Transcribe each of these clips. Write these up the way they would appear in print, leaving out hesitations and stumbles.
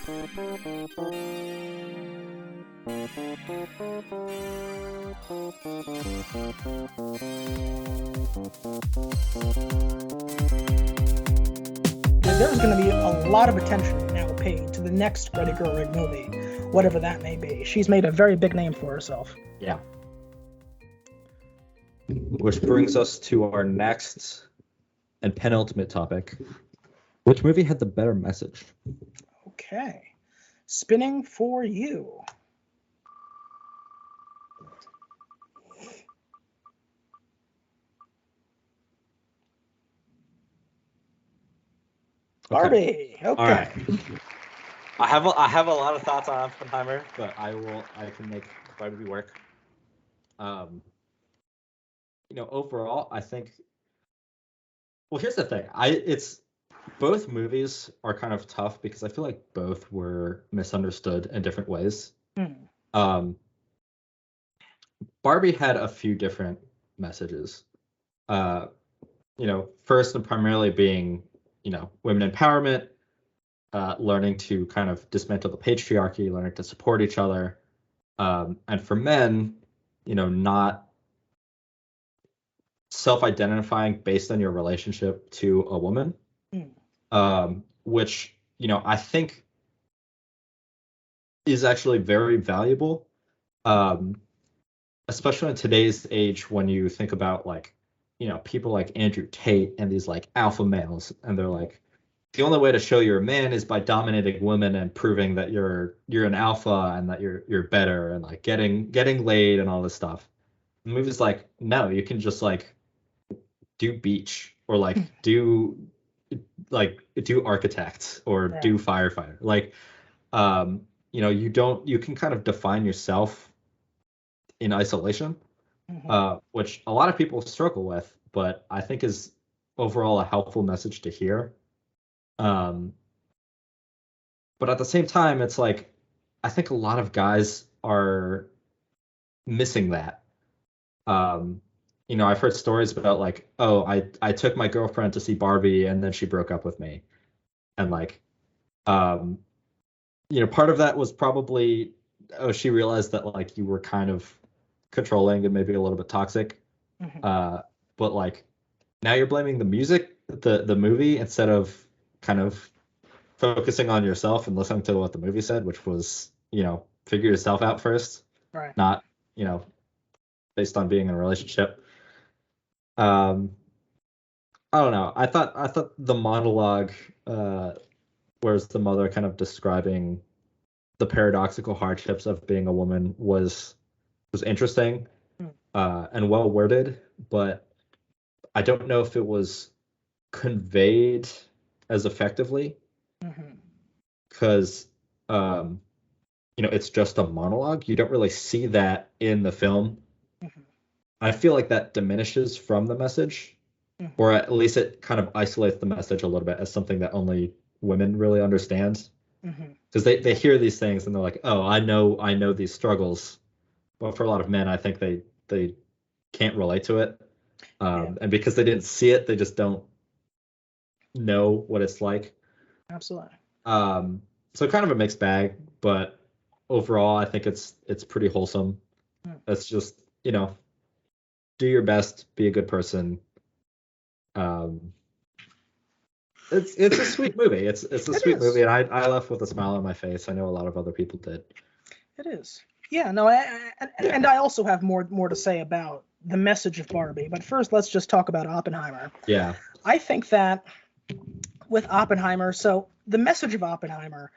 There's going to be a lot of attention now paid to the next Ready Girl Rig movie, whatever that may be. She's made a very big name for herself. Yeah. Which brings us to our next and penultimate topic. Which movie had the better message? Okay. Spinning for you. Barbie. Okay. All right. I have a lot of thoughts on Oppenheimer, but I can make Barbie work. Overall, I think. Well, here's the thing. It's both movies are kind of tough because I feel like both were misunderstood in different ways. Barbie had a few different messages. First and primarily being, women empowerment, learning to kind of dismantle the patriarchy, learning to support each other. And for men, not self-identifying based on your relationship to a woman, which, I think is actually very valuable, especially in today's age when you think about people like Andrew Tate and these alpha males, and they're like, the only way to show you're a man is by dominating women and proving that you're an alpha and that you're better and getting laid and all this stuff. The movie's like, no, you can just do beach or do architect or do firefighter. You can kind of define yourself in isolation, which a lot of people struggle with, but I think is overall a helpful message to hear. But at the same time, it's I think a lot of guys are missing that. I've heard stories about I took my girlfriend to see Barbie and then she broke up with me. And part of that was probably, she realized that you were kind of controlling and maybe a little bit toxic. But now you're blaming the music, the movie, instead of kind of focusing on yourself and listening to what the movie said, which was, figure yourself out first, right? Not, based on being in a relationship. I don't know. I thought the monologue, where's the mother kind of describing the paradoxical hardships of being a woman was interesting, and well worded, but I don't know if it was conveyed as effectively, because it's just a monologue. You don't really see that in the film. I feel like that diminishes from the message, or at least it kind of isolates the message a little bit as something that only women really understand, because they hear these things and they're like, oh, I know these struggles, but for a lot of men, I think they can't relate to it, and because they didn't see it, they just don't know what it's like. Absolutely. So kind of a mixed bag, but overall, I think it's pretty wholesome. It's just, do your best, be a good person. It's a sweet movie. It's a sweet movie, and I left with a smile on my face. I know a lot of other people did. It is. Yeah, no, and I also have more to say about the message of Barbie. But first, let's just talk about Oppenheimer. Yeah. I think that with Oppenheimer, so the message of Oppenheimer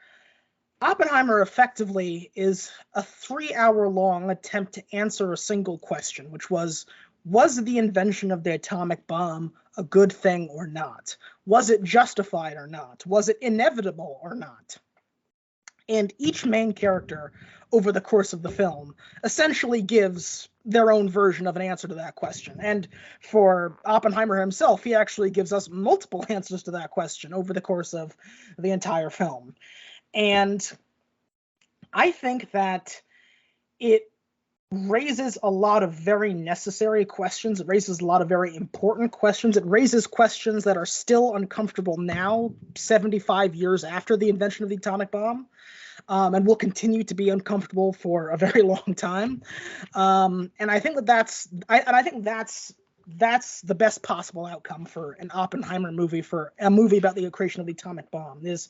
effectively is a 3-hour-long attempt to answer a single question, which was the invention of the atomic bomb a good thing or not? Was it justified or not? Was it inevitable or not? And each main character over the course of the film essentially gives their own version of an answer to that question. And for Oppenheimer himself, he actually gives us multiple answers to that question over the course of the entire film. And I think that it raises a lot of very necessary questions. It raises a lot of very important questions. It raises questions that are still uncomfortable now, 75 years after the invention of the atomic bomb, and will continue to be uncomfortable for a very long time. And I think that's the best possible outcome for an Oppenheimer movie, for a movie about the creation of the atomic bomb. Is,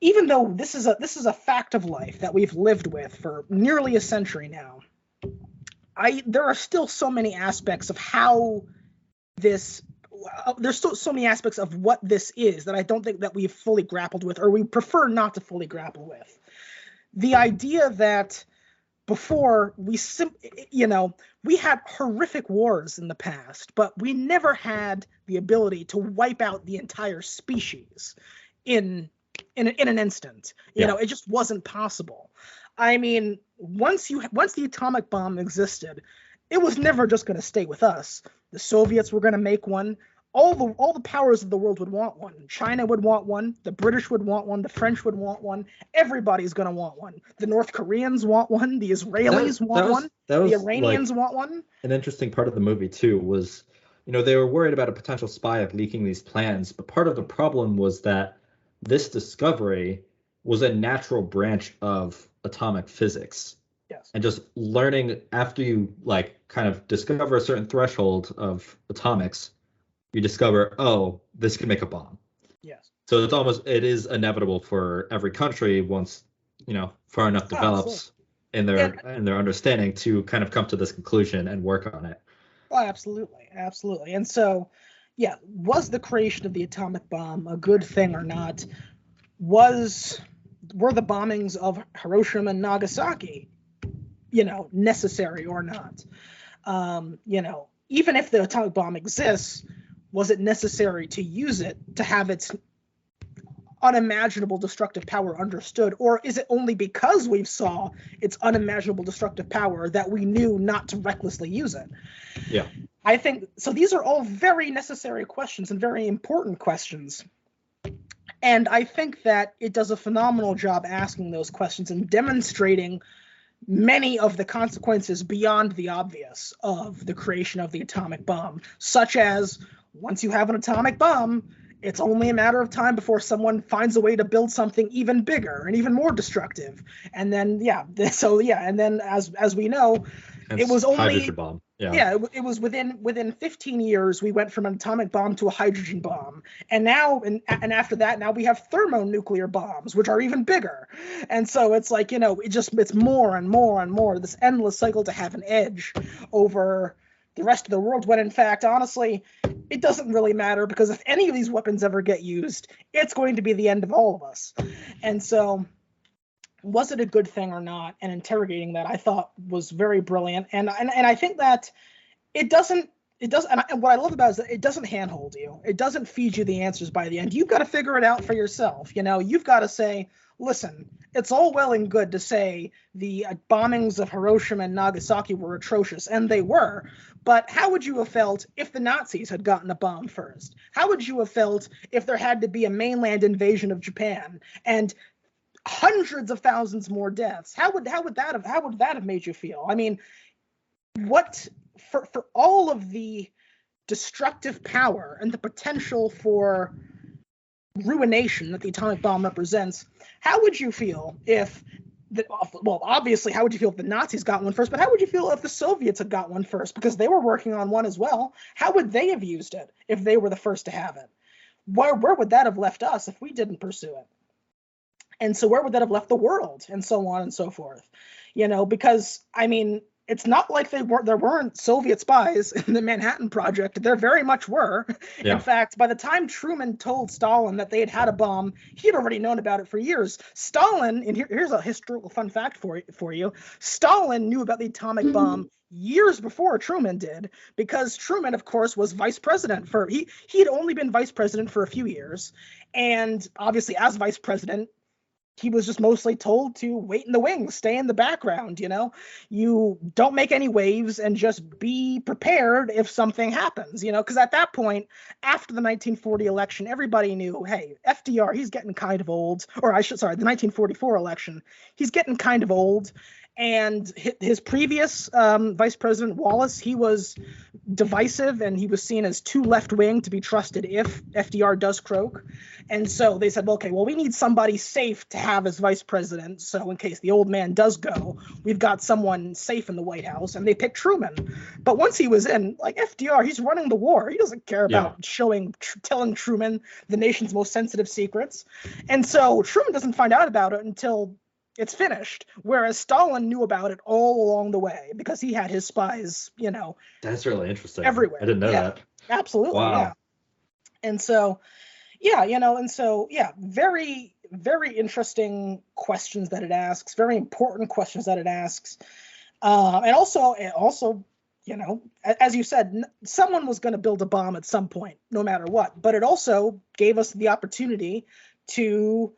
even though this is a fact of life that we've lived with for nearly a century now, there are still so many aspects of how this there's so many aspects of what this is that I don't think that we've fully grappled with, or we prefer not to fully grapple with. The idea that before we had horrific wars in the past, but we never had the ability to wipe out the entire species in an instant. It just wasn't possible. I mean, once the atomic bomb existed, it was never just going to stay with us. The Soviets were going to make one. All the powers of the world would want one. China would want one. The British would want one. The French would want one. Everybody's going to want one. The North Koreans want one. The Israelis want one. The Iranians want one. An interesting part of the movie too was, they were worried about a potential spy leaking these plans, but part of the problem was that this discovery was a natural branch of atomic physics. Yes. And just learning, after you kind of discover a certain threshold of atomics, you discover, oh, this can make a bomb. Yes. So it is inevitable for every country, once, far enough develops in their understanding, to kind of come to this conclusion and work on it. Oh, absolutely. Absolutely. And so, yeah, was the creation of the atomic bomb a good thing or not? Were the bombings of Hiroshima and Nagasaki, necessary or not? Even if the atomic bomb exists, was it necessary to use it to have its unimaginable destructive power understood? Or is it only because we saw its unimaginable destructive power that we knew not to recklessly use it? Yeah. I think so. These are all very necessary questions and very important questions. And I think that it does a phenomenal job asking those questions and demonstrating many of the consequences beyond the obvious of the creation of the atomic bomb, such as, once you have an atomic bomb, it's only a matter of time before someone finds a way to build something even bigger and even more destructive. And then, and then as we know, Hence, it was only hydrogen bomb. It was within 15 years we went from an atomic bomb to a hydrogen bomb, and now and after that, now we have thermonuclear bombs, which are even bigger. And so it's like, it's more and more and more, this endless cycle to have an edge over the rest of the world, when in fact, honestly, it doesn't really matter, because if any of these weapons ever get used, it's going to be the end of all of us. And so, was it a good thing or not? And interrogating that, I thought, was very brilliant. And I think that it doesn't. And what I love about it is that it doesn't handhold you. It doesn't feed you the answers by the end. You've got to figure it out for yourself. You've got to say, listen, it's all well and good to say the bombings of Hiroshima and Nagasaki were atrocious, and they were. But how would you have felt if the Nazis had gotten a bomb first? How would you have felt if there had to be a mainland invasion of Japan and hundreds of thousands more deaths? How would that have made you feel? I mean, what for all of the destructive power and the potential for ruination that the atomic bomb represents, how would you feel if obviously, how would you feel if the Nazis got one first? But how would you feel if the Soviets had got one first? Because they were working on one as well. How would they have used it if they were the first to have it? Where would that have left us if we didn't pursue it? And so where would that have left the world, and so on and so forth? Because, I mean, it's not like there weren't Soviet spies in the Manhattan Project. There very much were. Yeah. In fact, by the time Truman told Stalin that they had a bomb, he had already known about it for years. Stalin, and here's a historical fun fact for you, Stalin knew about the atomic bomb years before Truman did, because Truman, of course, was vice president he had only been vice president for a few years. And obviously, as vice president, he was just mostly told to wait in the wings, stay in the background, you don't make any waves and just be prepared if something happens, because at that point, after the 1940 election, everybody knew, hey, FDR, he's getting kind of old, the 1944 election, he's getting kind of old. And his previous Vice President Wallace, he was divisive and he was seen as too left-wing to be trusted if FDR does croak. And so they said, okay, well, we need somebody safe to have as vice president. So in case the old man does go, we've got someone safe in the White House. And they picked Truman. But once he was in, like FDR, he's running the war. He doesn't care about telling Truman the nation's most sensitive secrets. And so Truman doesn't find out about it until it's finished, whereas Stalin knew about it all along the way because he had his spies, That's really interesting. Everywhere. I didn't know that. Absolutely. Wow. Yeah. And so, very, very interesting questions that it asks, very important questions that it asks. And also, as you said, someone was going to build a bomb at some point, no matter what, but it also gave us the opportunity to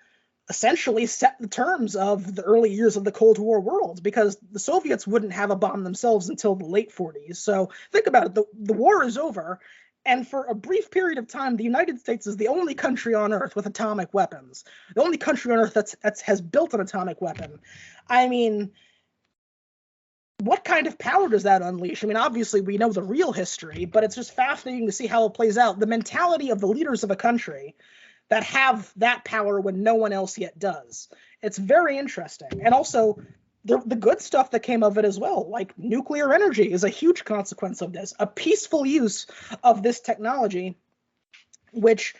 essentially set the terms of the early years of the Cold War world, because the Soviets wouldn't have a bomb themselves until the late 40s. So think about it. The war is over. And for a brief period of time, the United States is the only country on Earth with atomic weapons. The only country on Earth that has built an atomic weapon. I mean, what kind of power does that unleash? I mean, obviously, we know the real history, but it's just fascinating to see how it plays out. The mentality of the leaders of a country that have that power when no one else yet does. It's very interesting. And also, the good stuff that came of it as well, like nuclear energy is a huge consequence of this. A peaceful use of this technology, which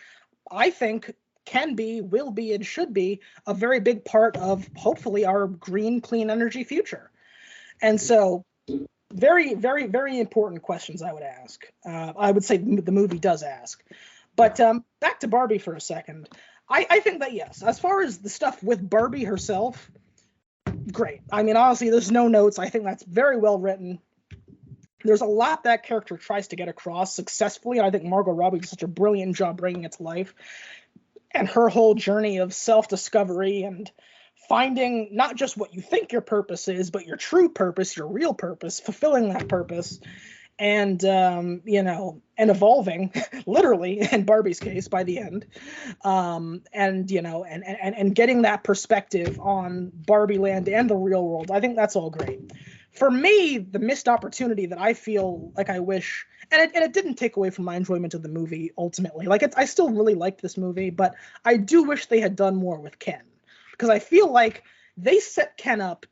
I think can be, will be, and should be a very big part of, hopefully, our green, clean energy future. And so, very, very, very important questions I would ask. I would say the movie does ask. But back to Barbie for a second. I think that, yes, as far as the stuff with Barbie herself, great. I mean, honestly, there's no notes. I think that's very well written. There's a lot that character tries to get across successfully. And I think Margot Robbie did such a brilliant job bringing it to life. And her whole journey of self-discovery and finding not just what you think your purpose is, but your true purpose, your real purpose, fulfilling that purpose. And, and evolving literally in Barbie's case by the end, and getting that perspective on Barbie land and the real world. I think that's all great. For me, the missed opportunity that I feel like I wish, and it didn't take away from my enjoyment of the movie ultimately. I still really liked this movie, but I do wish they had done more with Ken, because I feel like they set Ken up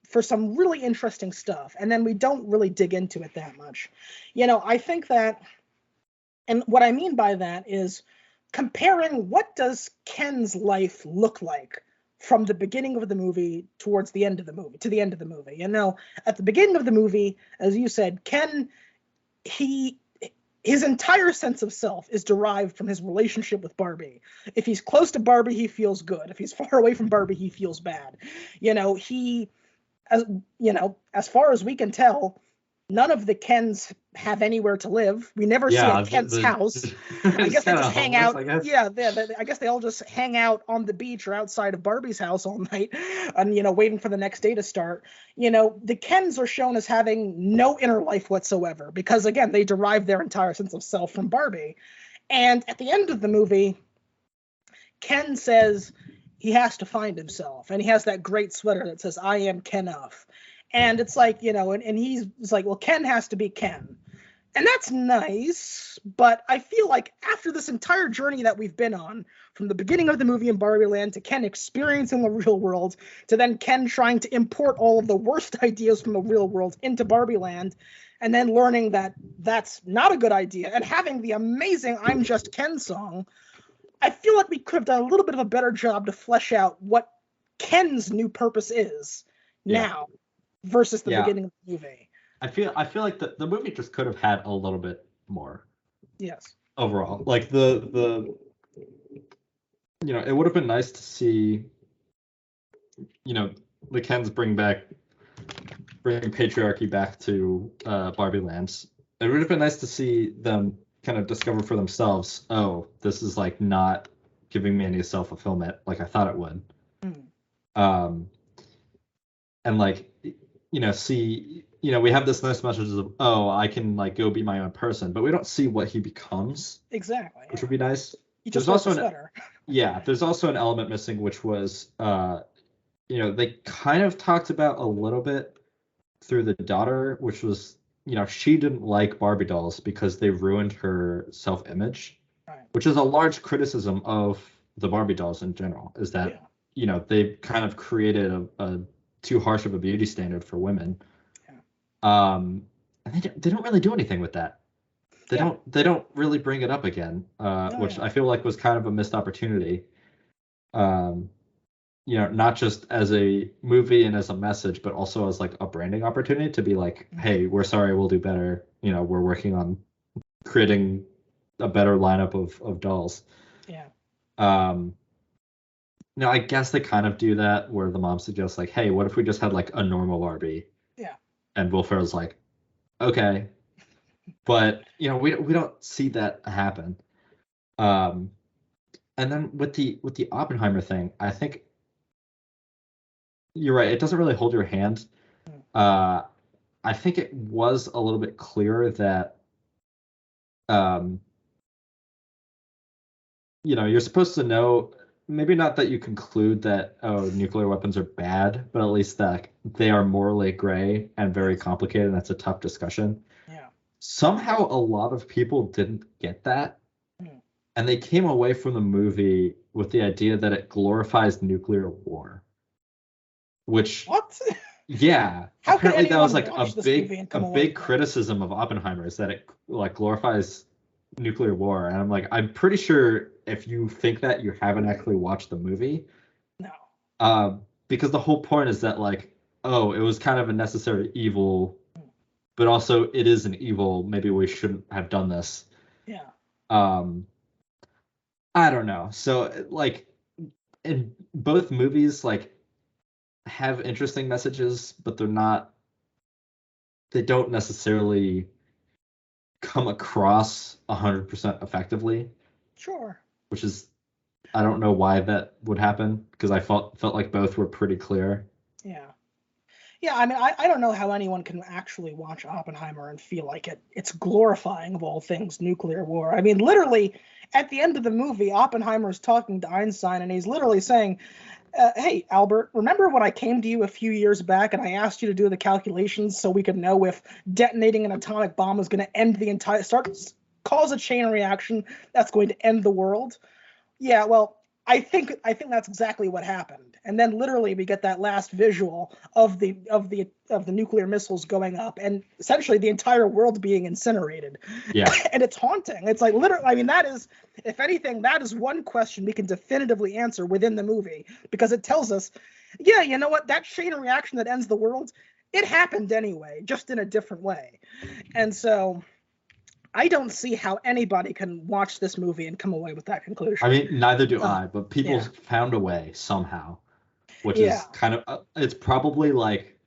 for some really interesting stuff, and then we don't really dig into it that much. I think that, and what I mean by that is comparing what does Ken's life look like from the beginning of the movie towards the end of the movie, to the end of the movie. At the beginning of the movie, as you said, Ken, his entire sense of self is derived from his relationship with Barbie. If he's close to Barbie, he feels good. If he's far away from Barbie, he feels bad. As far as we can tell, none of the Kens have anywhere to live. We never see a Ken's house. I guess they just hang out. I guess they all just hang out on the beach or outside of Barbie's house all night and, waiting for the next day to start. The Kens are shown as having no inner life whatsoever because, again, they derive their entire sense of self from Barbie. And at the end of the movie, Ken says he has to find himself, and he has that great sweater that says, "I am Ken-off." And it's like, and he's like, well, Ken has to be Ken. And that's nice, but I feel like after this entire journey that we've been on, from the beginning of the movie in Barbie Land to Ken experiencing the real world, to then Ken trying to import all of the worst ideas from the real world into Barbie Land, and then learning that that's not a good idea, and having the amazing I'm Just Ken song, I feel like we could have done a little bit of a better job to flesh out what Ken's new purpose is now versus the beginning of the movie. I feel like the movie just could have had a little bit more. Yes. Overall, like the it would have been nice to see, the Kens bring patriarchy back to Barbie Lands. It would have been nice to see them kind of discover for themselves, oh, this is like not giving me any self-fulfillment like I thought it would. And like, see, we have this nice message of, oh, I can like go be my own person, but we don't see what he becomes. Exactly. Which would be nice. He just there's also an element missing, which was they kind of talked about a little bit through the daughter, which was, she didn't like Barbie dolls because they ruined her self-image, Right. which is a large criticism of the Barbie dolls in general, is that, they kind of created a too harsh of a beauty standard for women. Yeah. And they don't really do anything with that. They don't really bring it up again, which I feel like was kind of a missed opportunity. Not just as a movie and as a message, but also as like a branding opportunity to be like, hey, we're sorry, we'll do better. We're working on creating a better lineup of dolls. Yeah. Now I guess they kind of do that where the mom suggests like, hey, what if we just had like a normal Barbie? Yeah. And Will Ferrell's like, okay. But we don't see that happen. And then with the Oppenheimer thing, I think you're right. It doesn't really hold your hand. I think it was a little bit clearer that, you're supposed to know, maybe not that you conclude that, oh, nuclear weapons are bad, but at least that they are morally gray and very complicated, and that's a tough discussion. Yeah. Somehow a lot of people didn't get that. And they came away from the movie with the idea that it glorifies nuclear war. Which, what? Yeah, How apparently that was like a big criticism of Oppenheimer, is that it like glorifies nuclear war. And I'm pretty sure if you think that, you haven't actually watched the movie. No. Because the whole point is that like, oh, it was kind of a necessary evil, but also it is an evil. Maybe we shouldn't have done this. Yeah. I don't know. So like, in both movies, like, have interesting messages, but they don't necessarily come across 100% effectively. Sure. Which is, I don't know why that would happen, because I felt like both were pretty clear. Yeah. Yeah, I mean, I don't know how anyone can actually watch Oppenheimer and feel like it's glorifying, of all things, nuclear war. I mean, literally, at the end of the movie, Oppenheimer is talking to Einstein, and he's literally saying, hey, Albert, remember when I came to you a few years back and I asked you to do the calculations so we could know if detonating an atomic bomb was going to end cause a chain reaction that's going to end the world? Yeah, well, I think that's exactly what happened. And then literally we get that last visual of the nuclear missiles going up and essentially the entire world being incinerated. Yeah. And it's haunting. It's like literally, I mean, that is, if anything, that is one question we can definitively answer within the movie, because it tells us, yeah, you know what, that chain reaction that ends the world, it happened anyway, just in a different way. And so I don't see how anybody can watch this movie and come away with that conclusion. I mean, neither do I, but people found a way somehow, which is kind of, it's probably like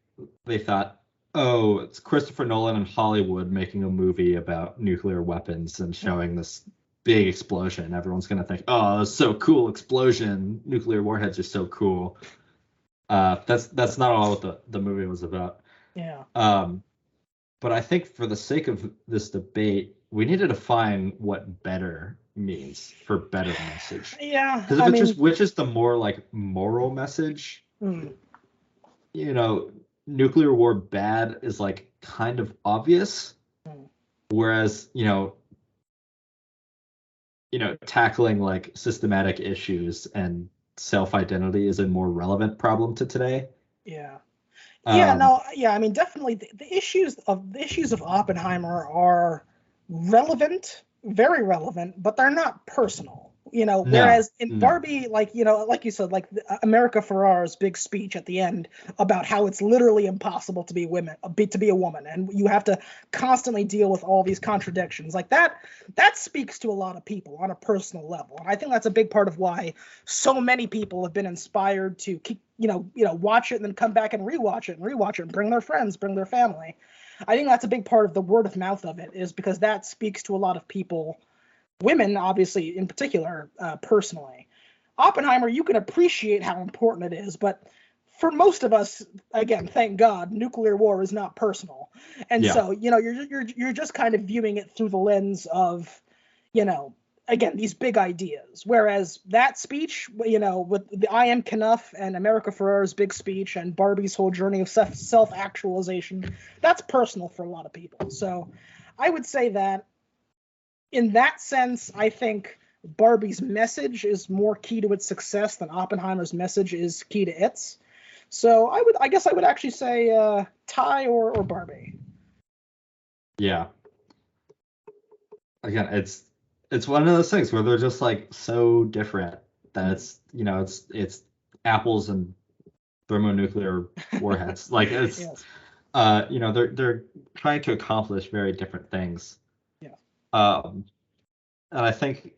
they thought, oh, it's Christopher Nolan and Hollywood making a movie about nuclear weapons and showing this big explosion. Everyone's going to think, oh, it's so cool, explosion, nuclear warheads are so cool. That's not all what the movie was about. Yeah. But I think for the sake of this debate, we need to define what better means for better message. Yeah. Because if it's just which is the more like moral message, nuclear war bad is like kind of obvious. Whereas, tackling like systematic issues and self-identity is a more relevant problem to today. Yeah. I mean, definitely the issues of Oppenheimer are relevant, very relevant, but they're not personal. Whereas in Barbie, like you said, like America Ferrera's big speech at the end about how it's literally impossible to be a woman, and you have to constantly deal with all these contradictions, like that speaks to a lot of people on a personal level. And I think that's a big part of why so many people have been inspired to keep, watch it and then come back and rewatch it and bring their friends, bring their family. I think that's a big part of the word of mouth of it, is because that speaks to a lot of people, women, obviously, in particular, personally. Oppenheimer, you can appreciate how important it is, but for most of us, again, thank God, nuclear war is not personal. And so, you're just kind of viewing it through the lens of, again, these big ideas. Whereas that speech, with the I Am Knuff and America Ferrera's big speech and Barbie's whole journey of self-actualization, that's personal for a lot of people. So I would say that in that sense, I think Barbie's message is more key to its success than Oppenheimer's message is key to its. So I guess I would actually say Ty or Barbie. Yeah. Again, it's one of those things where they're just like so different that it's apples and thermonuclear warheads. Like it's Yes. they're trying to accomplish very different things. Yeah. And I think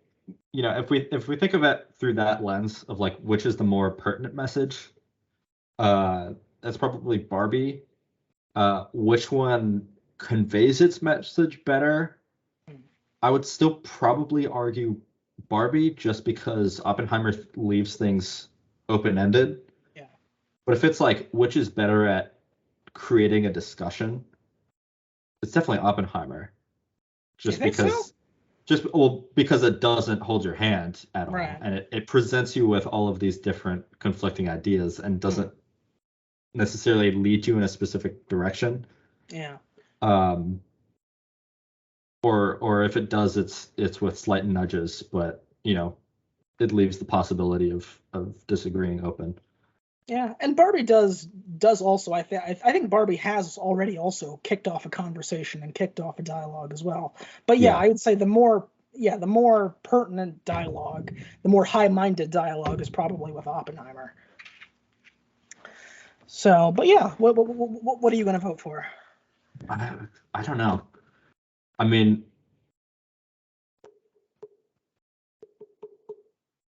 if we think of it through that lens of like which is the more pertinent message, that's probably Barbie. Which one conveys its message better? I would still probably argue Barbie, just because Oppenheimer leaves things open-ended. Yeah. But if it's like which is better at creating a discussion, it's definitely Oppenheimer. Just because so? Because it doesn't hold your hand at all. Right. And it presents you with all of these different conflicting ideas and doesn't necessarily lead you in a specific direction. Yeah. Or if it does, it's with slight nudges, but it leaves the possibility of disagreeing open. Yeah, and Barbie does also. I think Barbie has already also kicked off a conversation and kicked off a dialogue as well. But yeah, I would say the more pertinent dialogue, the more high-minded dialogue is probably with Oppenheimer. So, but yeah, what are you going to vote for? I don't know. I mean,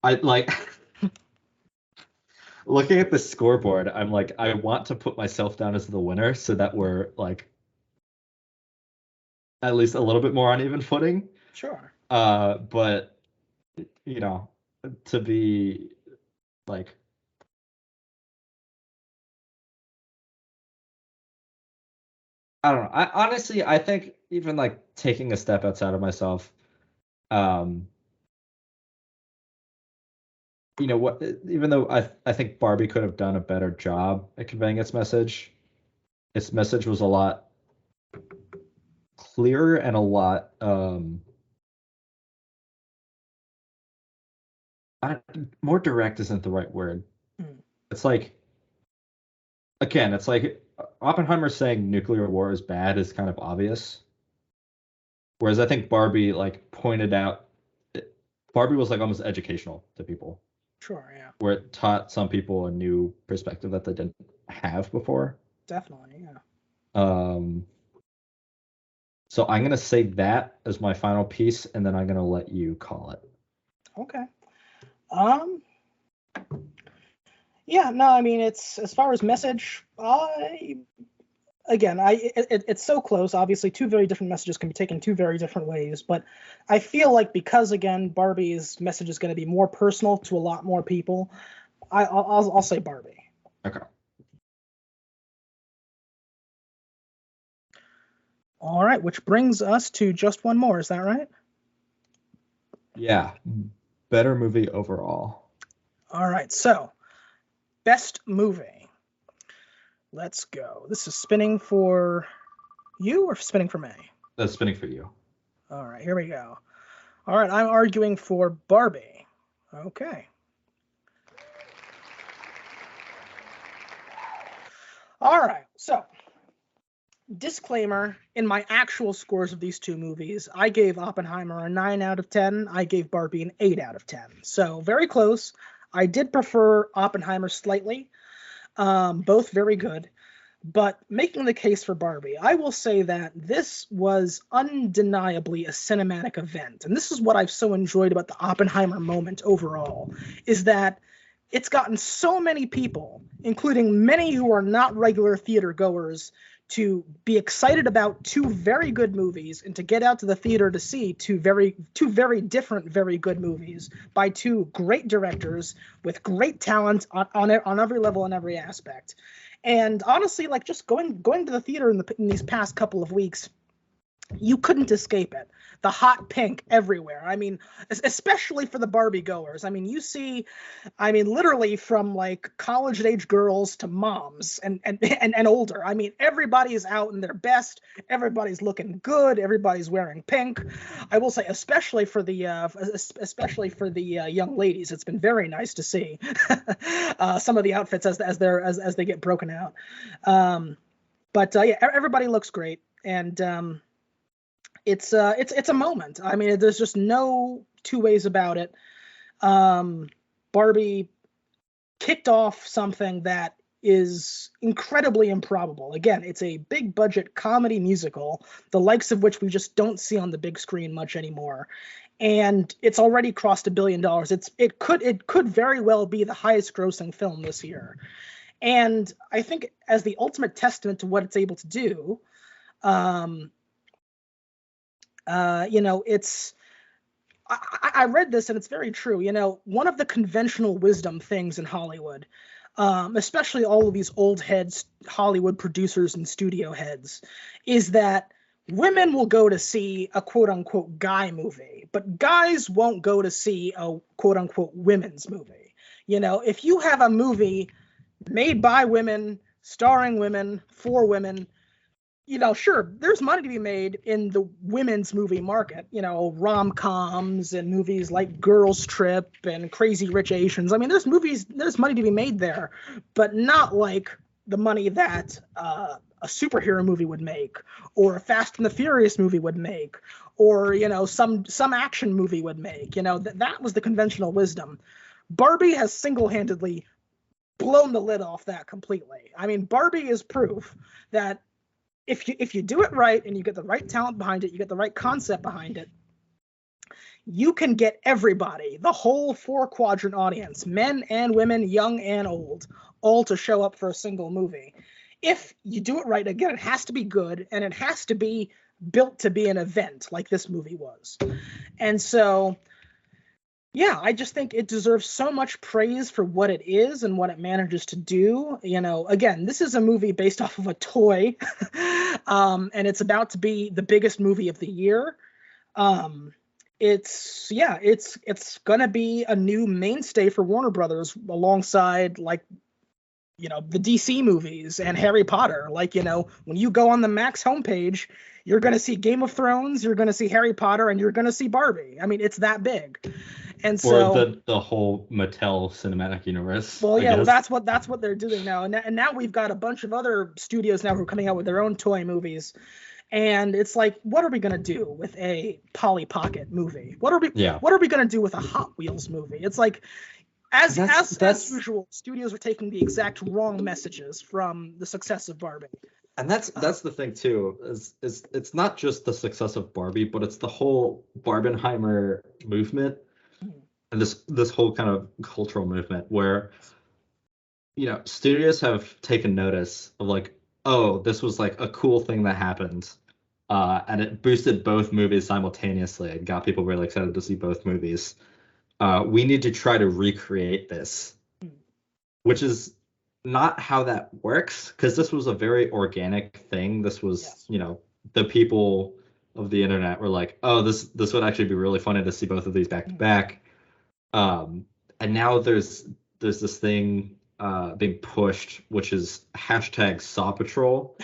I like looking at the scoreboard. I'm like, I want to put myself down as the winner so that we're like at least a little bit more on even footing. Sure. But to be like, I don't know. I think even like taking a step outside of myself, even though I think Barbie could have done a better job at conveying its message was a lot clearer and a lot more direct isn't the right word. It's like, again, it's like Oppenheimer saying nuclear war is bad is kind of obvious. Whereas I think Barbie like pointed out, Barbie was like almost educational to people. Sure, yeah. Where it taught some people a new perspective that they didn't have before. Definitely, yeah. So I'm gonna say that as my final piece, and then I'm gonna let you call it. Okay. Yeah, no, I mean, it's as far as message, it's so close. Obviously, two very different messages can be taken two very different ways, but I feel like because, again, Barbie's message is going to be more personal to a lot more people, I'll say Barbie. Okay. All right, which brings us to just one more. Is that right? Yeah. Better movie overall. All right, so best movie. Let's go. This is spinning for you or spinning for me? That's spinning for you. All right, here we go. All right, I'm arguing for Barbie. Okay. All right, so disclaimer, in my actual scores of these two movies, I gave Oppenheimer a 9 out of 10. I gave Barbie an 8 out of 10. So very close. I did prefer Oppenheimer slightly. Both very good. But making the case for Barbie, I will say that this was undeniably a cinematic event. And this is what I've so enjoyed about the Oppenheimer moment overall, is that it's gotten so many people, including many who are not regular theater goers, to be excited about two very good movies and to get out to the theater to see two very different, very good movies by two great directors with great talent on every level and every aspect. And honestly, like just going to the theater in these past couple of weeks, you couldn't escape it. The hot pink everywhere. I mean, especially for the Barbie goers. I mean, you see, I mean, literally from like college age girls to moms and older. I mean, everybody's out in their best. Everybody's looking good. Everybody's wearing pink. I will say, especially for the young ladies, it's been very nice to see some of the outfits as they get broken out. But yeah, everybody looks great, and it's a moment. I mean, there's just no two ways about it. Barbie kicked off something that is incredibly improbable. Again, it's a big budget comedy musical, the likes of which we just don't see on the big screen much anymore. And it's already crossed $1 billion. It could very well be the highest grossing film this year. And I think as the ultimate testament to what it's able to do, it's, I read this and it's very true. You know, one of the conventional wisdom things in Hollywood, especially all of these old heads, Hollywood producers and studio heads, is that women will go to see a quote unquote guy movie, but guys won't go to see a quote unquote women's movie. You know, if you have a movie made by women, starring women, for women, you know, sure, there's money to be made in the women's movie market, you know, rom-coms and movies like Girls Trip and Crazy Rich Asians. I mean, there's money to be made there, but not like the money that a superhero movie would make, or a Fast and the Furious movie would make, or, you know, some action movie would make. You know, that was the conventional wisdom. Barbie has single-handedly blown the lid off that completely. I mean, Barbie is proof that if you do it right and you get the right talent behind it, you get the right concept behind it, you can get everybody, the whole 4-quadrant audience, men and women, young and old, all to show up for a single movie. If you do it right, again, it has to be good, and it has to be built to be an event like this movie was. And so, yeah, I just think it deserves so much praise for what it is and what it manages to do. You know, again, this is a movie based off of a toy, and it's about to be the biggest movie of the year. It's gonna be a new mainstay for Warner Brothers alongside, like, you know, the DC movies and Harry Potter. Like, you know, when you go on the Max homepage, you're going to see Game of Thrones, you're going to see Harry Potter, and you're going to see Barbie. I mean, it's that big. And so, or the whole Mattel cinematic universe. Well, yeah, well, that's what they're doing now. And now we've got a bunch of other studios now who are coming out with their own toy movies. And it's like, what are we going to do with a Polly Pocket movie? What are we going to do with a Hot Wheels movie? It's like, as usual, studios are taking the exact wrong messages from the success of Barbie. And that's the thing too, is it's not just the success of Barbie, but it's the whole Barbenheimer movement, and this whole kind of cultural movement where, you know, studios have taken notice of, like, oh, this was like a cool thing that happened, and it boosted both movies simultaneously and got people really excited to see both movies. We need to try to recreate this, which is not how that works, because this was a very organic thing. This was, you know, the people of the internet were like, oh, this would actually be really funny to see both of these back to back. And now there's this thing being pushed, which is hashtag Saw Patrol,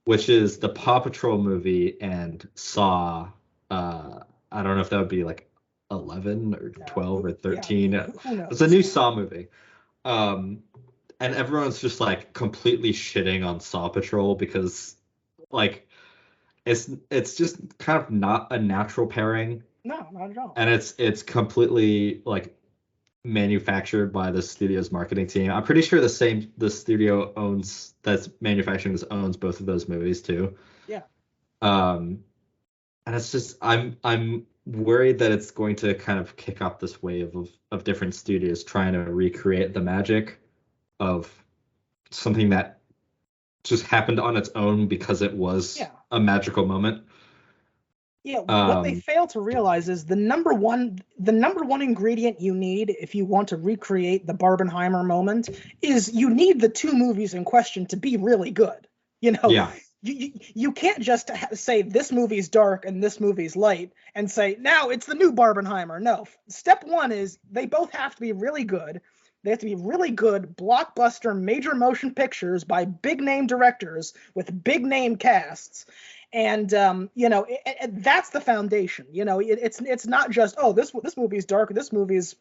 which is the Paw Patrol movie and Saw. I don't know if that would be like 11 or 12 or 13. It's a new Saw movie. And everyone's just like completely shitting on Saw Patrol because, like, it's just kind of not a natural pairing. No, not at all. And it's completely like manufactured by the studio's marketing team. I'm pretty sure the studio that's manufacturing this owns both of those movies too. Yeah. And it's just I'm worried that it's going to kind of kick off this wave of different studios trying to recreate the magic of something that just happened on its own because it was a magical moment. Yeah, what they fail to realize is the number one ingredient you need if you want to recreate the Barbenheimer moment is you need the two movies in question to be really good. You know, you can't just say this movie's dark and this movie's light and say now it's the new Barbenheimer. No, step one is they both have to be really good. They have to be really good blockbuster major motion pictures by big name directors with big name casts. And that's the foundation. It's not just, oh, this movie's dark, this movie's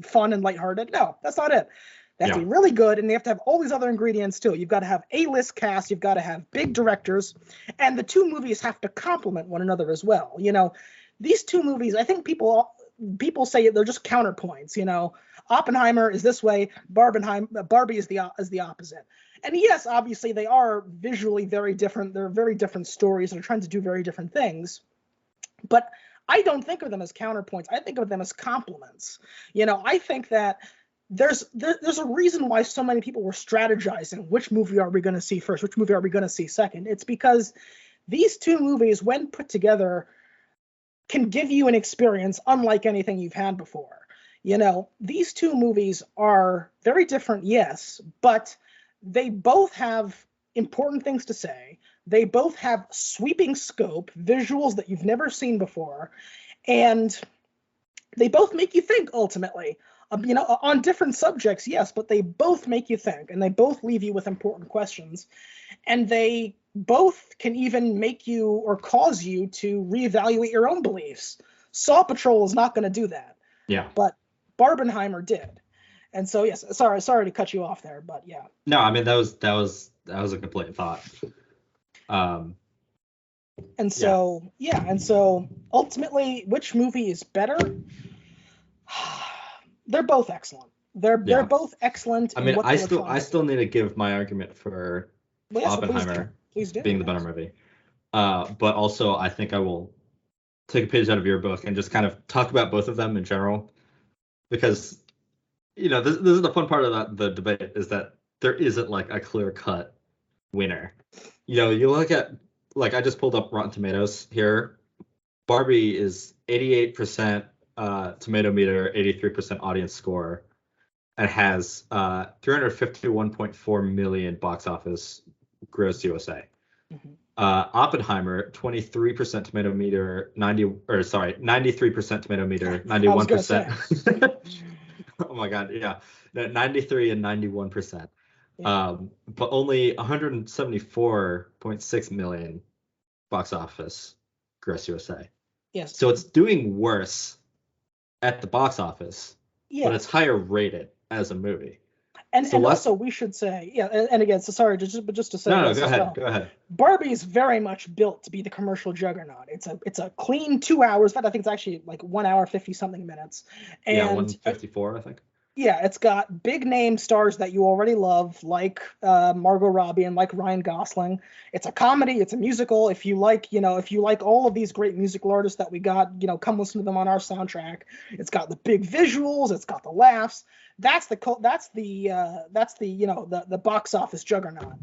fun and lighthearted. No, that's not it. They have to be really good, and they have to have all these other ingredients too. You've got to have A-list cast, you've got to have big directors, and the two movies have to complement one another as well. These two movies, I think people say they're just counterpoints. Oppenheimer is this way, Barbie is the opposite. And yes, obviously they are visually very different. They're very different stories. They're trying to do very different things. But I don't think of them as counterpoints. I think of them as complements. I think that there's a reason why so many people were strategizing which movie are we going to see first, which movie are we going to see second. It's because these two movies, when put together, can give you an experience unlike anything you've had before. These two movies are very different, yes, but they both have important things to say. They both have sweeping scope, visuals that you've never seen before, and they both make you think ultimately. On different subjects, yes, but they both make you think, and they both leave you with important questions, and they both can even make you or cause you to reevaluate your own beliefs. Saw Patrol is not going to do that. Yeah. But Barbenheimer did. And so, yes, sorry to cut you off there, but yeah. No, I mean, that was a complete thought. And so, and so ultimately, which movie is better? They're both excellent. They're both excellent. I mean, I still need to give my argument for Oppenheimer please do, being the better movie. But also, I think I will take a page out of your book and just kind of talk about both of them in general, because this is the fun part of the debate, is that there isn't like a clear cut winner. You look at, like, I just pulled up Rotten Tomatoes here. Barbie is 88%. Tomato meter, 83% audience score, and has 351.4 million box office gross USA. Mm-hmm. Oppenheimer, 23% tomato meter, 93% tomato meter, 91%. Oh my God, yeah, 93 and 91%. Yeah. But only 174.6 million box office gross USA. Yes. So it's doing worse at the box office, but it's higher rated as a movie. And also we should say, and again, so sorry, just to say, no, go ahead. Barbie is very much built to be the commercial juggernaut. It's a clean 2 hours. In fact, I think it's actually like 1 hour 50 something minutes. And 154, I think. Yeah, it's got big name stars that you already love, like Margot Robbie and like Ryan Gosling. It's a comedy, it's a musical. If you like all of these great musical artists that we got, come listen to them on our soundtrack. It's got the big visuals, it's got the laughs. That's the box office juggernaut.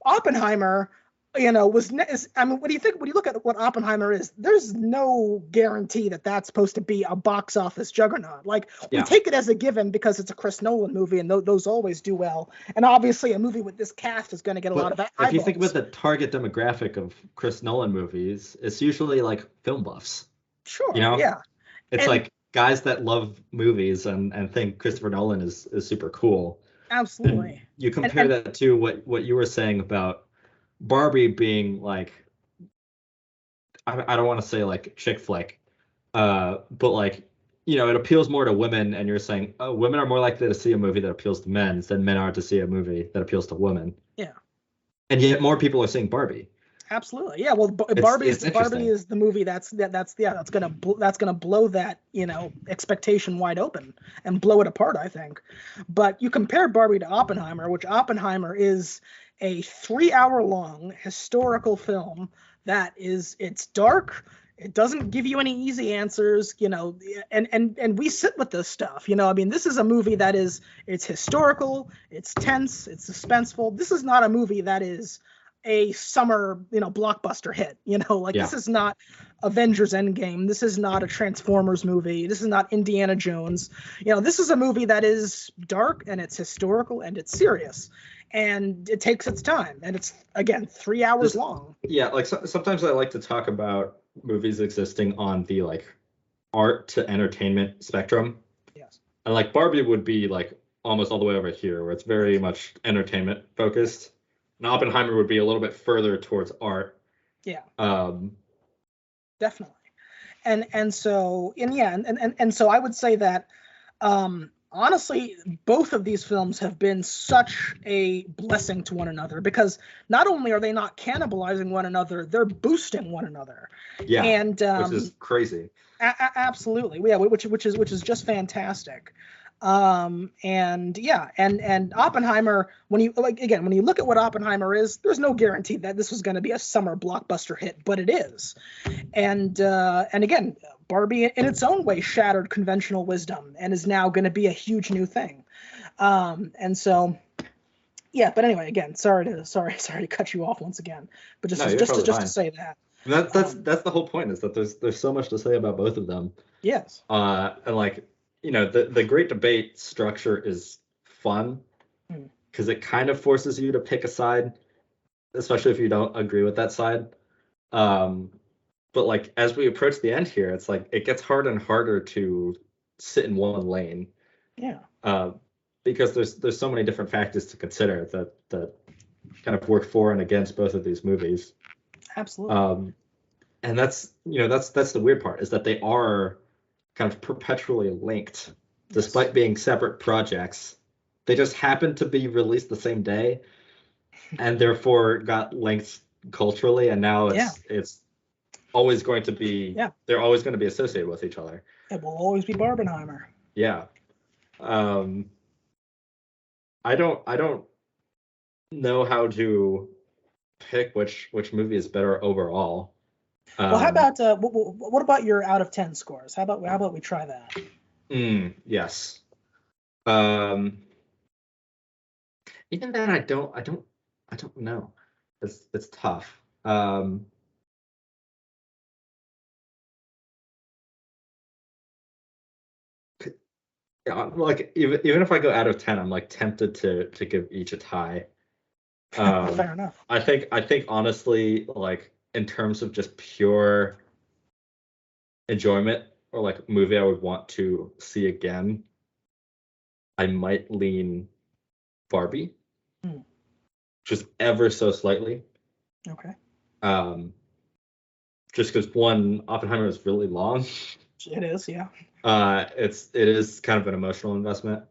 Oppenheimer, when do you think, when you look at what Oppenheimer is, there's no guarantee that that's supposed to be a box office juggernaut. Like, we take it as a given because it's a Chris Nolan movie, and those always do well. And obviously, a movie with this cast is going to get a lot of eyeballs. If you think about the target demographic of Chris Nolan movies, it's usually like film buffs. Sure. Yeah. It's like guys that love movies and think Christopher Nolan is super cool. Absolutely. And you compare that to what you were saying about Barbie being like, I don't want to say like chick flick, but like, it appeals more to women, and you're saying, oh, women are more likely to see a movie that appeals to men than men are to see a movie that appeals to women. Yeah. And yet more people are seeing Barbie. Absolutely. Yeah. Well, Barbie is the movie that's gonna blow that expectation wide open and blow it apart, I think. But you compare Barbie to Oppenheimer, which Oppenheimer is a 3 hour long historical film it's dark. It doesn't give you any easy answers, and we sit with this stuff, this is a movie it's historical, it's tense, it's suspenseful. This is not a movie that is a summer, blockbuster hit. This is not Avengers Endgame. This is not a Transformers movie. This is not Indiana Jones. This is a movie that is dark and it's historical and it's serious. And it takes its time. And it's, again, 3 hours long. Yeah, like sometimes I like to talk about movies existing on the like art to entertainment spectrum. Yes. And like Barbie would be like almost all the way over here, where it's very much entertainment focused. And Oppenheimer would be a little bit further towards art. Yeah. Definitely. And so I would say that honestly, both of these films have been such a blessing to one another, because not only are they not cannibalizing one another, they're boosting one another. Yeah. And which is crazy. Absolutely. Yeah, which is just fantastic. And Oppenheimer, when you look at what Oppenheimer is, there's no guarantee that this was going to be a summer blockbuster hit, but it is. And again, Barbie in its own way shattered conventional wisdom and is now going to be a huge new thing. And so, yeah, but anyway, again, sorry to cut you off once again, but just to say that. That's the whole point, is that there's so much to say about both of them. Yes. And like, the great debate structure is fun because it kind of forces you to pick a side, especially if you don't agree with that side. But like, as we approach the end here, it's like it gets harder and harder to sit in one lane. Yeah. Because there's so many different factors to consider that kind of work for and against both of these movies. Absolutely. And that's the weird part, is that they are kind of perpetually linked, despite being separate projects. They just happen to be released the same day, and therefore got linked culturally. And now it's always going to be. Yeah. They're always going to be associated with each other. It will always be Barbenheimer. Yeah. I don't know how to pick which movie is better overall. Well, how about what about your out of 10 scores? How about we try that? Yes. Even then, I don't know. It's tough. Like even if I go out of 10, I'm like tempted to give each a tie. Fair enough. I think honestly, like in terms of just pure enjoyment or like movie I would want to see again, I might lean Barbie, just ever so slightly. Okay. Just because one, Oppenheimer is really long. It is, yeah. It is kind of an emotional investment.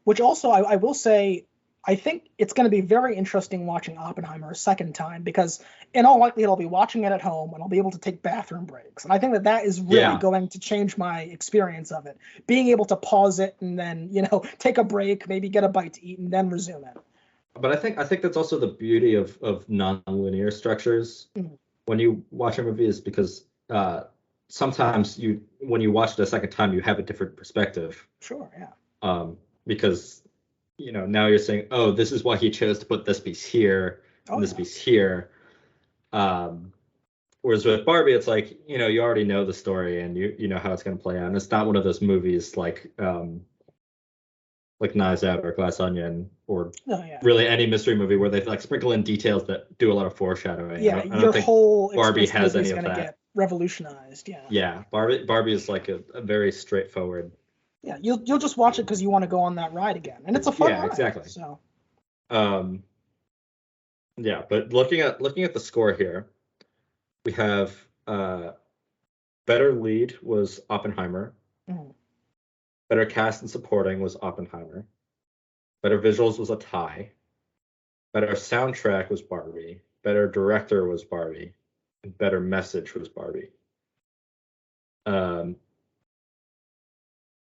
Which also, I will say, I think it's going to be very interesting watching Oppenheimer a second time, because in all likelihood I'll be watching it at home and I'll be able to take bathroom breaks. And I think that is really going to change my experience of it. Being able to pause it and then, take a break, maybe get a bite to eat and then resume it. But I think that's also the beauty of non-linear structures when you watch a movie, is because sometimes when you watch it a second time, you have a different perspective. Sure, yeah. Because now you're saying, oh, this is why he chose to put this piece here and this piece here. Whereas with Barbie, it's like, you already know the story and you know how it's going to play out. And it's not one of those movies like Knives Out or Glass Onion or really any mystery movie where they like sprinkle in details that do a lot of foreshadowing. Yeah, I don't think whole Barbie has any of that. Get revolutionized. Yeah. Yeah, Barbie is like a very straightforward. Yeah, you'll just watch it because you want to go on that ride again, and it's a fun ride. Yeah, exactly. So. Yeah, but looking at the score here, we have better lead was Oppenheimer. Better cast and supporting was Oppenheimer. Better visuals was a tie. Better soundtrack was Barbie. Better director was Barbie. And better message was Barbie.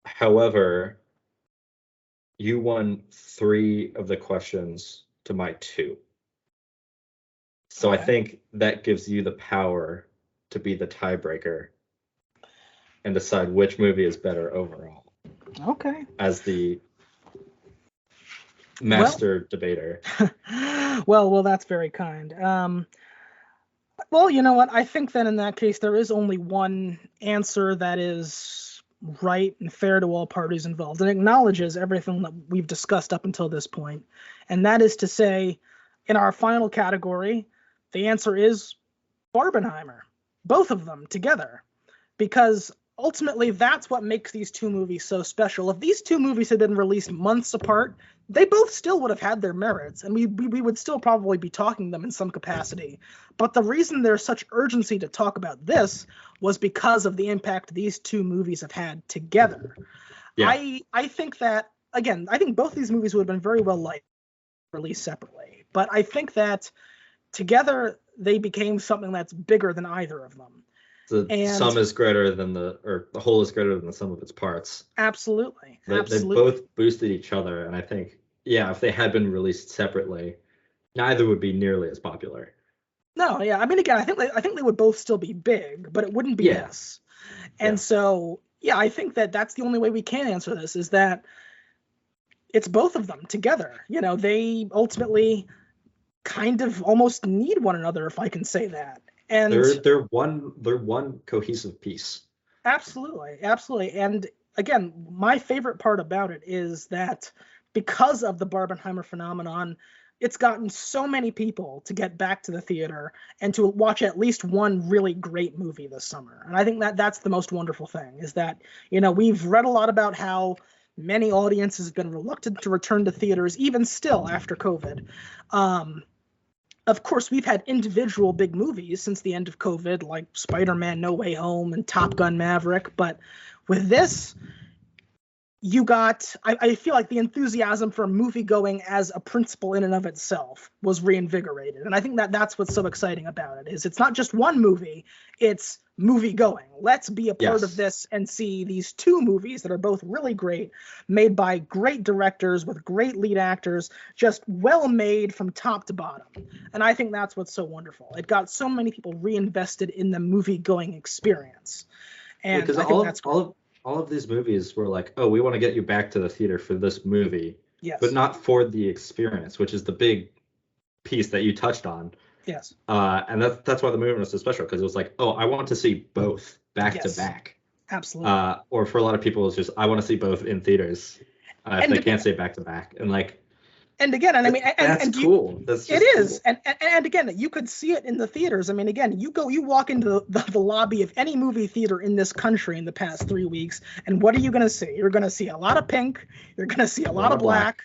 However, you won 3 of the questions to my 2. So I think that gives you the power to be the tiebreaker and decide which movie is better overall. Okay. As the master debater. Well, that's very kind. Well, you know what? I think that in that case, there is only one answer that is right and fair to all parties involved and acknowledges everything that we've discussed up until this point. And that is to say, in our final category, the answer is Barbenheimer, both of them together, because ultimately that's what makes these two movies so special. If these two movies had been released months apart, they both still would have had their merits, and we would still probably be talking them in some capacity. But the reason there's such urgency to talk about this was because of the impact these two movies have had together. Yeah. I think that, again, I think both these movies would have been very well liked released separately, but I think that together they became something that's bigger than either of them. The sum is greater than the whole is greater than the sum of its parts. Absolutely. They both boosted each other, and I think, yeah, if they had been released separately, neither would be nearly as popular. No, yeah. I mean, again, I think they would both still be big, but it wouldn't be this. And so, yeah, I think that that's the only way we can answer this, is that it's both of them together. You know, they ultimately kind of almost need one another, if I can say that. And they're one cohesive piece. Absolutely. And again, my favorite part about it is that because of the Barbenheimer phenomenon, it's gotten so many people to get back to the theater and to watch at least one really great movie this summer. And I think that that's the most wonderful thing, is that, you know, we've read a lot about how many audiences have been reluctant to return to theaters, even still after COVID. Of course, we've had individual big movies since the end of COVID, like Spider-Man No Way Home and Top Gun Maverick. But with this, I feel like the enthusiasm for movie going as a principle in and of itself was reinvigorated. And I think that that's what's so exciting about it, is it's not just one movie, it's movie going. Let's be a part of this and see these two movies that are both really great, made by great directors with great lead actors, just well made from top to bottom. And I think that's what's so wonderful. It got so many people reinvested in the movie going experience. And because all of these movies were like, oh, we want to get you back to the theater for this movie, but not for the experience, which is the big piece that you touched on. Yes. And that's why the movie was so special, because it was like, oh, I want to see both back to back. Absolutely. Or for a lot of people, it's just, I want to see both in theaters if they can't say back to back. And like, and again, and I mean, that's cool. That's it is, cool. And again, you could see it in the theaters. I mean, again, you walk into the lobby of any movie theater in this country in the past 3 weeks, and what are you going to see? You're going to see a lot of pink. You're going to see a lot of black.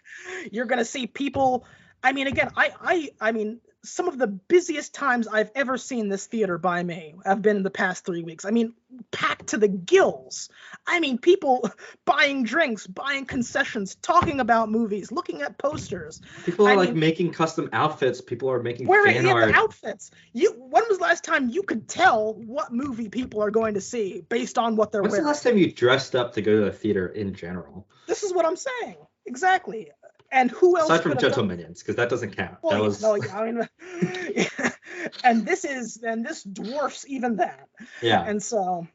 You're going to see people. I mean, again, I mean, some of the busiest times I've ever seen this theater by me have been in the past 3 weeks. I mean, packed to the gills. I mean, people buying drinks, buying concessions, talking about movies, looking at posters. People are making custom outfits. People are making fan art. Outfits. When was the last time you could tell what movie people are going to see based on what they're wearing? When's the last time you dressed up to go to the theater in general? This is what I'm saying. Exactly. And who else? Aside from Gentle Minions, because that doesn't count. Well, that was... No, I mean, and this dwarfs even that. Yeah. And so,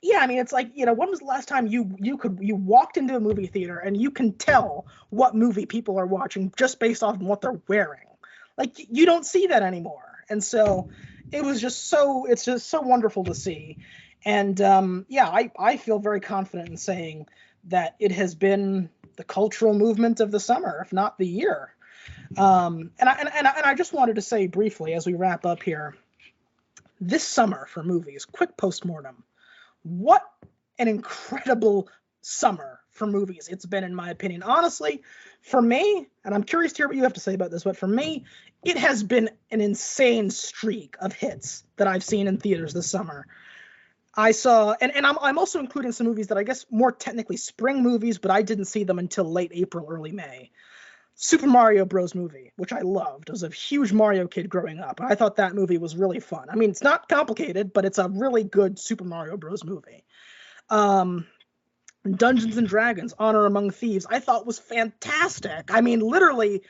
yeah, I mean, it's like, you know, when was the last time you walked into a movie theater and you can tell what movie people are watching just based off of what they're wearing? Like, you don't see that anymore. And so, it's just so wonderful to see. And I feel very confident in saying that it has been the cultural movement of the summer, if not the year. And I just wanted to say briefly as we wrap up here, this summer for movies, quick postmortem, what an incredible summer for movies it's been, in my opinion. Honestly, for me, and I'm curious to hear what you have to say about this, but for me, it has been an insane streak of hits that I've seen in theaters this summer. I saw, and I'm also including some movies that I guess more technically spring movies, but I didn't see them until late April, early May. Super Mario Bros. Movie, which I loved. I was a huge Mario kid growing up. I thought that movie was really fun. I mean, it's not complicated, but it's a really good Super Mario Bros. Movie. Dungeons and Dragons, Honor Among Thieves, I thought was fantastic. I mean, literally,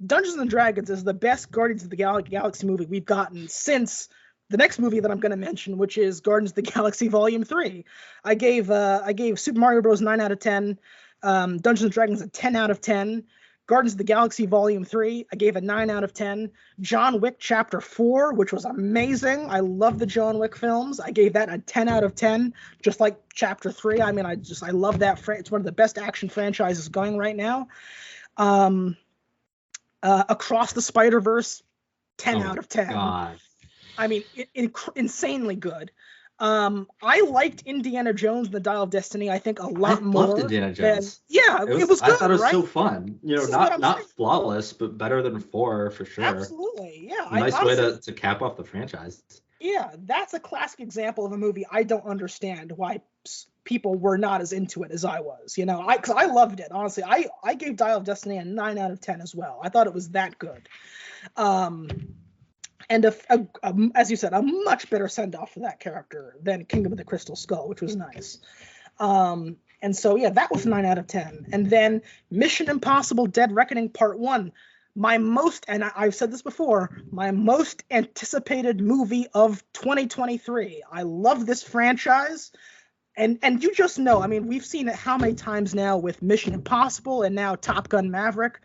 Dungeons and Dragons is the best Guardians of the Galaxy movie we've gotten since the next movie that I'm going to mention, which is Guardians of the Galaxy Volume 3. I gave Super Mario Bros. 9 out of 10, Dungeons & Dragons a 10 out of 10, Guardians of the Galaxy Volume 3, I gave a 9 out of 10. John Wick Chapter 4, which was amazing. I love the John Wick films. I gave that a 10 out of 10, just like Chapter 3. I mean, I love that. It's one of the best action franchises going right now. Across the Spider-Verse, 10 out of 10. God. I mean, insanely good. I liked Indiana Jones and the Dial of Destiny, I think, a lot more. I loved Indiana Jones. It was good, I thought it was right? so fun. Not flawless, but better than 4 for sure. Absolutely, yeah. Nice way to cap off the franchise. Yeah, that's a classic example of a movie I don't understand why people were not as into it as I was. Because I loved it, honestly. I gave Dial of Destiny a 9 out of 10 as well. I thought it was that good. And as you said, a much better send-off for that character than Kingdom of the Crystal Skull, which was nice. And so, yeah, that was 9 out of 10. And then Mission Impossible Dead Reckoning Part 1, I've said this before, my most anticipated movie of 2023. I love this franchise. And you just know, I mean, we've seen it how many times now with Mission Impossible and now Top Gun Maverick.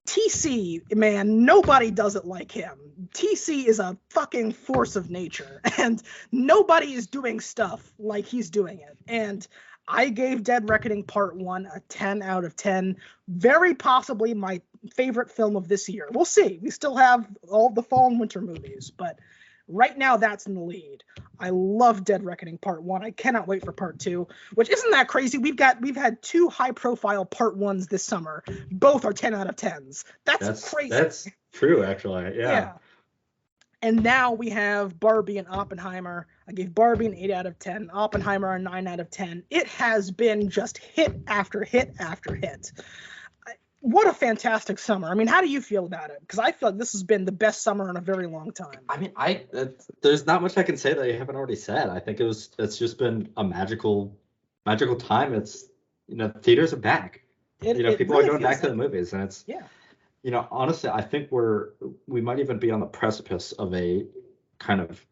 TC, man, nobody does it like him. TC is a fucking force of nature, and nobody is doing stuff like he's doing it. And I gave Dead Reckoning Part 1 a 10 out of 10. Very possibly my favorite film of this year. We'll see. We still have all the fall and winter movies, but right now that's in the lead. I love Dead Reckoning Part 1. I cannot wait for Part 2, which isn't that crazy. We've had 2 high-profile Part 1s this summer. Both are 10 out of 10s. That's crazy. That's true, actually. Yeah. And now we have Barbie and Oppenheimer. I gave Barbie an 8 out of 10, Oppenheimer a 9 out of 10. It has been just hit after hit after hit. What a fantastic summer. I mean, how do you feel about it? Because I feel like this has been the best summer in a very long time. I mean, there's not much I can say that you haven't already said. I think it's just been a magical time. It's, theaters are back. People are going back to the movies, and it's, honestly, I think we might even be on the precipice of a kind of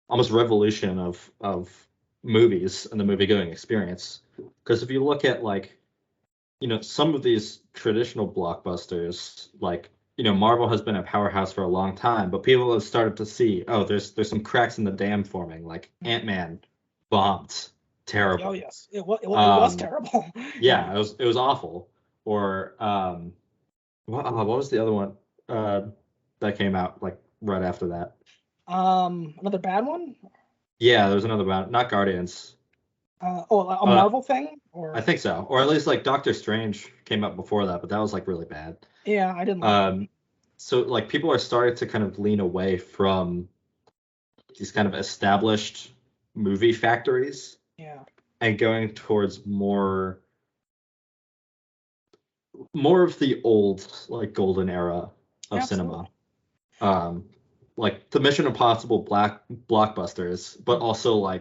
almost revolution of movies and the movie going experience. Because if you look at some of these traditional blockbusters, Marvel has been a powerhouse for a long time, but people have started to see, there's some cracks in the dam forming. Like Ant-Man bombed, terrible. Oh yes, it was terrible. Yeah, it was awful. Or what was the other one that came out right after that? Another bad one? Yeah, there was another bad, not Guardians. A Marvel thing? Or I think so. Or at least Doctor Strange came out before that, but that was really bad. Yeah, I didn't like it. So people are starting to kind of lean away from these kind of established movie factories. Yeah. And going towards more of the old golden era of cinema. The Mission Impossible blockbusters, but also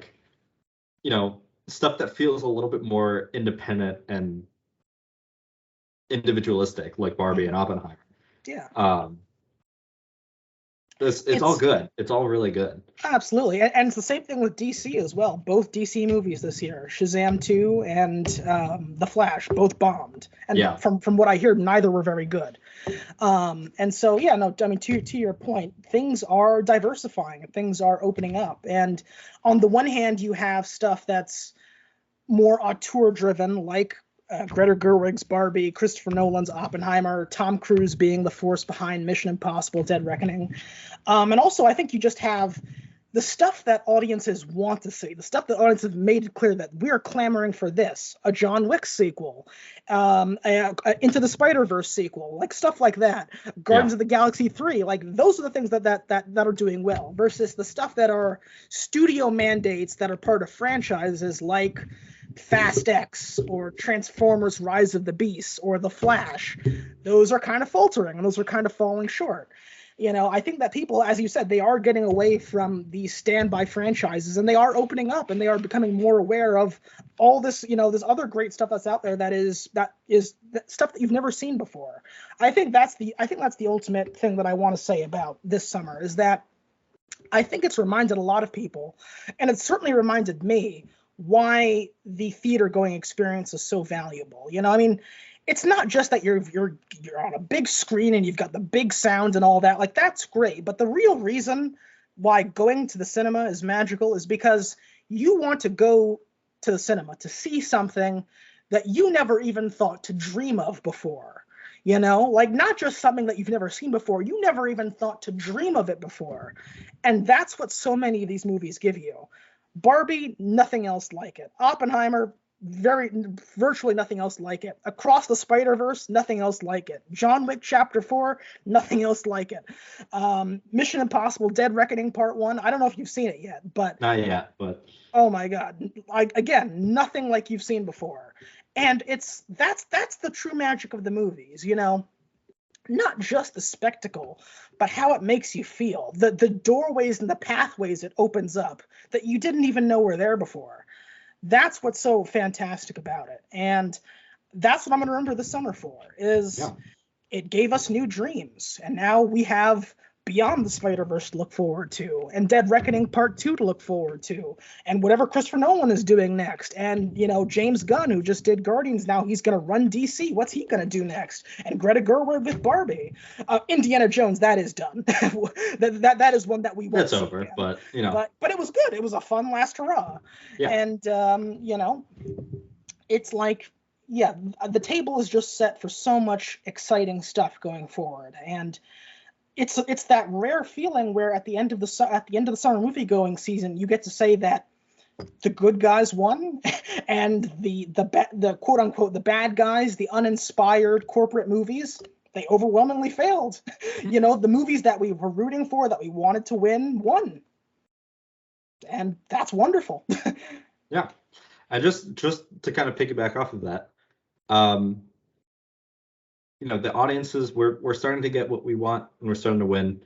stuff that feels a little bit more independent and individualistic, like Barbie and Oppenheimer. Yeah. It's all good. It's all really good. Absolutely. And it's the same thing with DC as well. Both DC movies this year, Shazam 2 and The Flash, both bombed. And from what I hear, neither were very good. And so, to your point, things are diversifying and things are opening up. And on the one hand, you have stuff that's more auteur-driven, like Greta Gerwig's Barbie, Christopher Nolan's Oppenheimer, Tom Cruise being the force behind Mission Impossible Dead Reckoning. And also, I think you just have the stuff that audiences want to see, the stuff that audiences have made it clear that we're clamoring for this, a John Wick sequel, Into the Spider-Verse sequel, stuff like that, Guardians of the Galaxy 3, those are the things that are doing well, versus the stuff that are studio mandates that are part of franchises like Fast X or Transformers Rise of the Beast or The Flash. Those are kind of faltering and those are kind of falling short. I think that people, as you said, they are getting away from these standby franchises and they are opening up and they are becoming more aware of all this, this other great stuff that's out there that is stuff that you've never seen before. I think that's the ultimate thing that I want to say about this summer is that I think it's reminded a lot of people, and it certainly reminded me, why the theater going experience is so valuable. it's not just that you're on a big screen and you've got the big sounds and all that. Like, that's great, but the real reason why going to the cinema is magical is because you want to go to the cinema to see something that you never even thought to dream of before. You know, like, not just something that you've never seen before, you never even thought to dream of it before. And that's what so many of these movies give you. Barbie, nothing else like it. Oppenheimer, virtually nothing else like it. Across the Spider-Verse, nothing else like it. John Wick Chapter 4, nothing else like it. Mission Impossible Dead Reckoning Part 1, I don't know if you've seen it yet, but not yet, but oh my God, again, nothing like you've seen before. And that's the true magic of the movies, you know. Not just the spectacle, but how it makes you feel. The doorways and the pathways it opens up that you didn't even know were there before. That's what's so fantastic about it. And that's what I'm going to remember this summer for, is it gave us new dreams. And now we have Beyond the Spider-Verse to look forward to, and Dead Reckoning Part 2 to look forward to, and whatever Christopher Nolan is doing next. And, you know, James Gunn, who just did Guardians, now he's going to run DC. What's he going to do next? And Greta Gerwig with Barbie. Indiana Jones, that is done. that is one that we won't that's see over, again. but, you know. But it was good. It was a fun last hurrah. Yeah. And, you know, it's like, yeah, the table is just set for so much exciting stuff going forward. And it's that rare feeling where at the end of the summer movie going season, you get to say that the good guys won, and the quote unquote the bad guys, the uninspired corporate movies, they overwhelmingly failed. You know, the movies that we were rooting for, that we wanted to win, won, and that's wonderful. Yeah, and just to kind of piggyback off of that, you know, the audiences, we're starting to get what we want, and we're starting to win.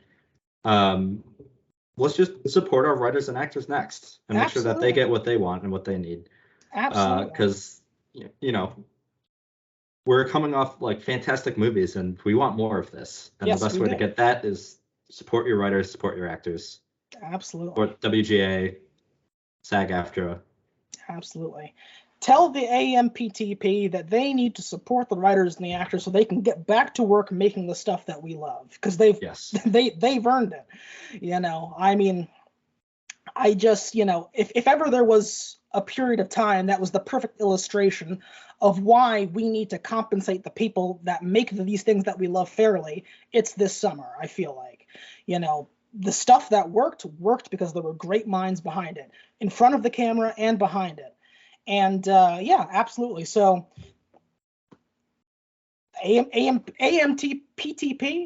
Let's just support our writers and actors next, and make sure that they get what they want and what they need. Absolutely. Because you know, we're coming off like fantastic movies, and we want more of this. And the best way to get that is support your writers, support your actors. Absolutely. Support WGA, SAG-AFTRA. Absolutely. Tell the AMPTP that they need to support the writers and the actors so they can get back to work making the stuff that we love, because they've earned it. You know, I mean, I just, you know, if ever there was a period of time that was the perfect illustration of why we need to compensate the people that make these things that we love fairly, it's this summer. I feel like, you know, the stuff that worked because there were great minds behind it, in front of the camera and behind it. And yeah, absolutely. So AMPTP,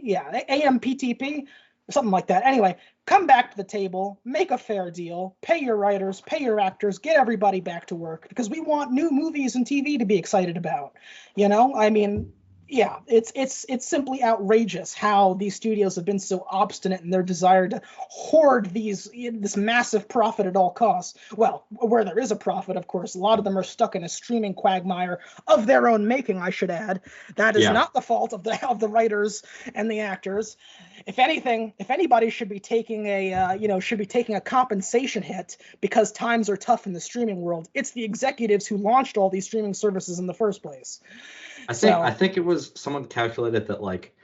yeah, AMPTP, something like that. Anyway, come back to the table, make a fair deal, pay your writers, pay your actors, get everybody back to work, because we want new movies and TV to be excited about. You know, I mean, yeah, it's simply outrageous how these studios have been so obstinate in their desire to hoard this massive profit at all costs. Well, where there is a profit, of course, a lot of them are stuck in a streaming quagmire of their own making, I should add. That is not the fault of the writers and the actors. If anything, if anybody should be taking a compensation hit because times are tough in the streaming world, it's the executives who launched all these streaming services in the first place. I think it was someone calculated that, like,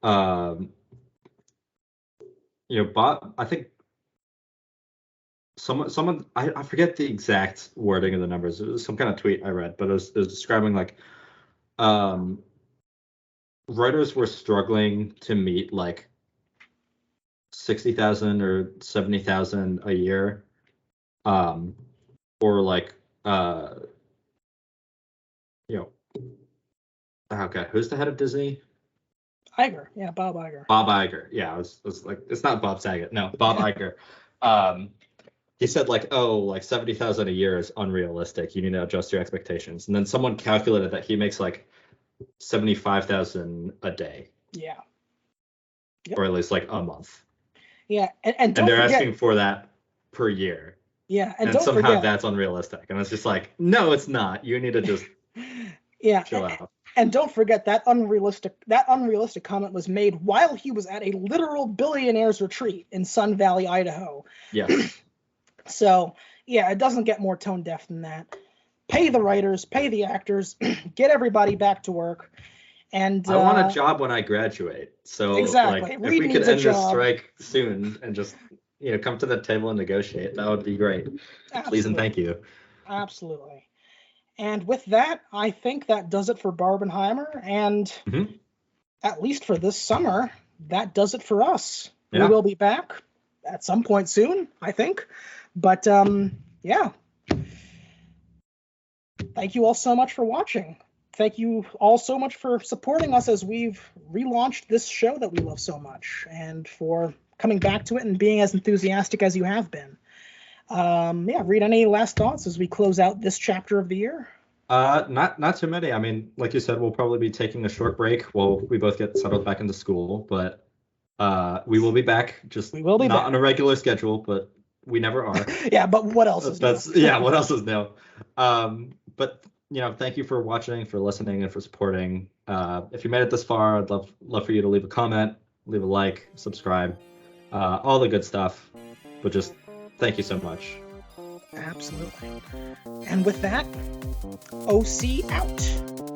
you know, Bob, I think someone I forget the exact wording of the numbers. It was some kind of tweet I read, but it was describing, like, writers were struggling to meet like 60,000 or 70,000 a year, or like you know, okay, who's the head of Disney? Iger, yeah, Bob Iger. Bob Iger, yeah, I was like, it's not Bob Saget, no, Bob Iger. He said, like, oh, like 70,000 a year is unrealistic. You need to adjust your expectations. And then someone calculated that he makes like 75,000 a day. Yeah. Yep. Or at least like a month. Yeah, and they're asking for that per year. Yeah, and somehow that's unrealistic. And it's just like, no, it's not. You need to just chill out. And don't forget that unrealistic comment was made while he was at a literal billionaire's retreat in Sun Valley, Idaho. Yes. So, yeah, it doesn't get more tone deaf than that. pay the writers, pay the actors, get everybody back to work. And I want a job when I graduate. So exactly. like, if Reid we could needs a end this job. strike soon and just come to the table and negotiate, that would be great. Absolutely. Please and thank you. Absolutely. And with that, I think that does it for Barbenheimer. And at least for this summer, that does it for us. Yeah. We will be back at some point soon, I think. But yeah. Thank you all so much for watching. Thank you all so much for supporting us as we've relaunched this show that we love so much, and for coming back to it and being as enthusiastic as you have been. Yeah, Reid, any last thoughts as we close out this chapter of the year? Not too many. I mean, like you said, we'll probably be taking a short break while we both get settled back into school, but we will be back. Just not on a regular schedule, but we never are. Yeah, but what else is new? Yeah, what else is new? But thank you for watching, for listening, and for supporting. If you made it this far, I'd love for you to leave a comment, leave a like, subscribe, all the good stuff. But just thank you so much. Absolutely. And with that, OC out.